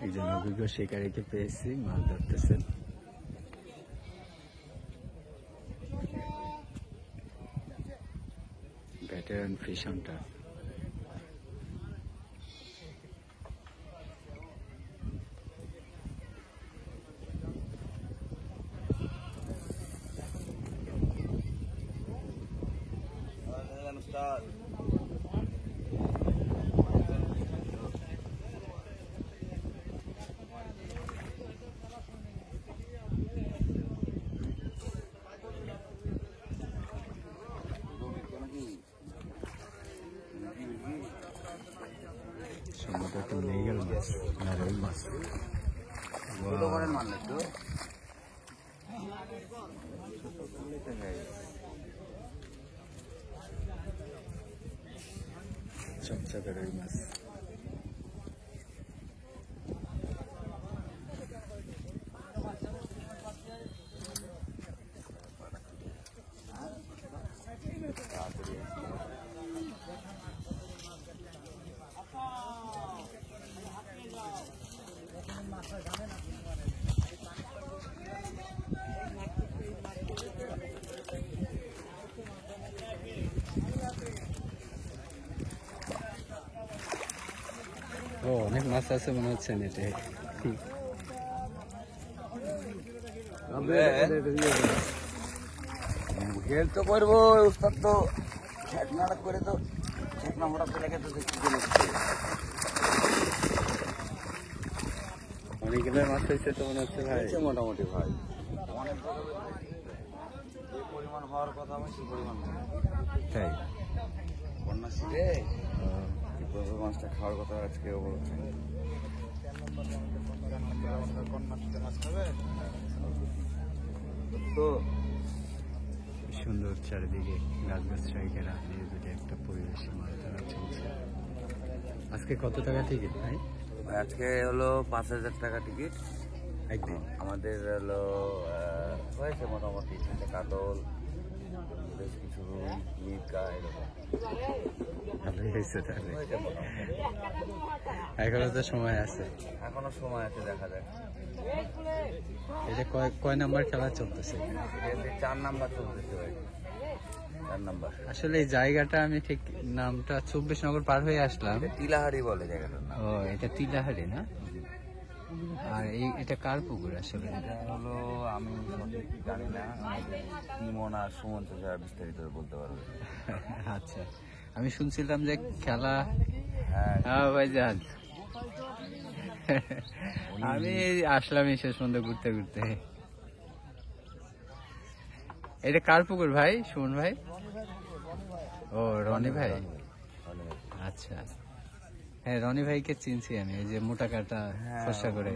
একজন অভিজ্ঞ শিকারীকে পেয়েছি, মাছ ধরতেছেন। Veteran fish hunter. সমুদ্রটা মৃগেল মাছ না রুই মাছ। চকচকে রুই মাছ। ও অনেক মাছ আছে মনে হচ্ছে নেটে। হেল তো করবো উস্তাদ, তো নাটক করে তো হঠাৎ করে তো অনেকগুলো মাছ হয়েছে তো মনে হচ্ছে ভাই। মোটামুটি ভাই অনেক যে পরিমাণ হওয়ার কথা আমি সেই পরিমাণ তাই কন্যাশ্রীরে মাছটা খাওয়ার কথা আজকে বলছে। তো সুন্দর চারিদিকে গাছ গাছড়াই ঘেরা নিরিবিলি একটা পরিবেশে মাছ ধরা চলছে। আজকে কত টাকা টিকিট ভাই? আজকে হলো 5,000 টাকা টিকিট একদিন। আমাদের হলো হয়েছে মোটামুটি কাতল, বেশ কিছু রুই, মির্কা এরকম ভালোই হয়েছে তাহলে। এখনো তো সময় আছে। এখনো সময় আছে, দেখা যাক। এটা কয় নাম্বার খেলা চলতেছে? 4 নাম্বার চলতেছে ভাই, 4 নাম্বার। আসলে এই জায়গাটা আমি ঠিক নামটা 24 নগর পার হয়ে আসলাম। তিলাহারি বলে জায়গাটার নাম। ও এটা তিলাহারি না? আর এটা কার পুকুর আসলে? এটা হলো আমি সঠিক জানি না, ইমন আর সুমন চাচা বিস্তারিত বলতে পারবে। আচ্ছা, আমি শুনছিলাম যে খেলা। হ্যাঁ ভাইজান, আমি আসলাম শেষ পর্যন্ত ঘুরতে ঘুরতে। এটা কার পুকুর ভাই, সুমন ভাই? ও রনি ভাই। আচ্ছা, হ্যাঁ রনি ভাইকে চিনছি আমি, এই যে মোটা কাটা ফসা করে।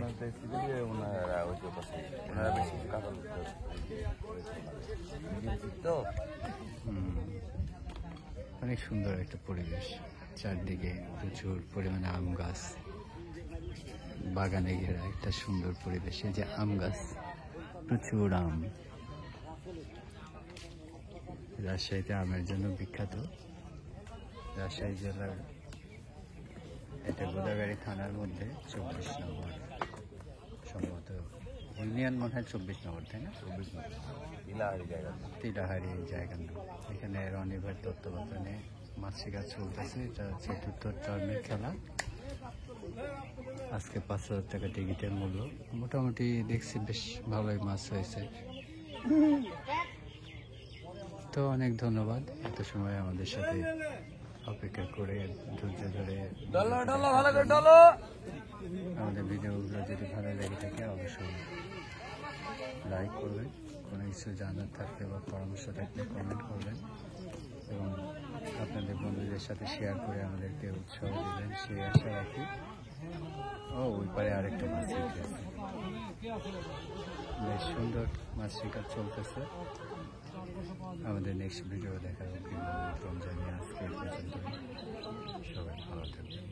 অনেক সুন্দর একটা পরিবেশ, চারদিকে প্রচুর পরিমাণে আম গাছ, বাগানে ঘেরা একটা সুন্দর পরিবেশ। এই যে আম গাছ, প্রচুর আম। রাজশাহীতে আমের জন্য বিখ্যাত। রাজশাহী জেলার এটা গোদাগাড়ি থানার মধ্যে 24 নম্বর, সম্ভবত ইউনিয়ন মনে হয় 24 নম্বর, তাই না? 24 নম্বর তিলাহারি জায়গার নাম। এখানে রনি ভাইয়ের তত্ত্বাবধানে মাছ শিকার চলতেছে। এটা 4th টার্মের খেলা। আজকে 5,000 টাকা টিকিটের মূল্য। মোটামুটি দেখছি বেশ ভালোই মাছ হয়েছে। তো অনেক ধন্যবাদ এত সময় আমাদের সাথে অপেক্ষা করে ধৈর্য ধরে। আমাদের ভিডিওগুলো যদি ভালো লেগে থাকে অবশ্যই লাইক করবেন, কোনো কিছু জানার থাকলে বা পরামর্শ থাকলে কমেন্ট করবেন এবং আপনাদের বন্ধুদের সাথে শেয়ার করে আমাদেরকে উৎসাহ দেবেন, সেই আশা রাখি। ও ওই পারে আরেকটা মাছ শিখতে আছে, বেশ সুন্দর মাছ শিকার চলতেছে। আমাদের নেক্সট ভিডিও দেখার অগ্রিম আমন্ত্রণ জানিয়ে আজকে এই পর্যন্ত। সবাই ভালো থাকবেন।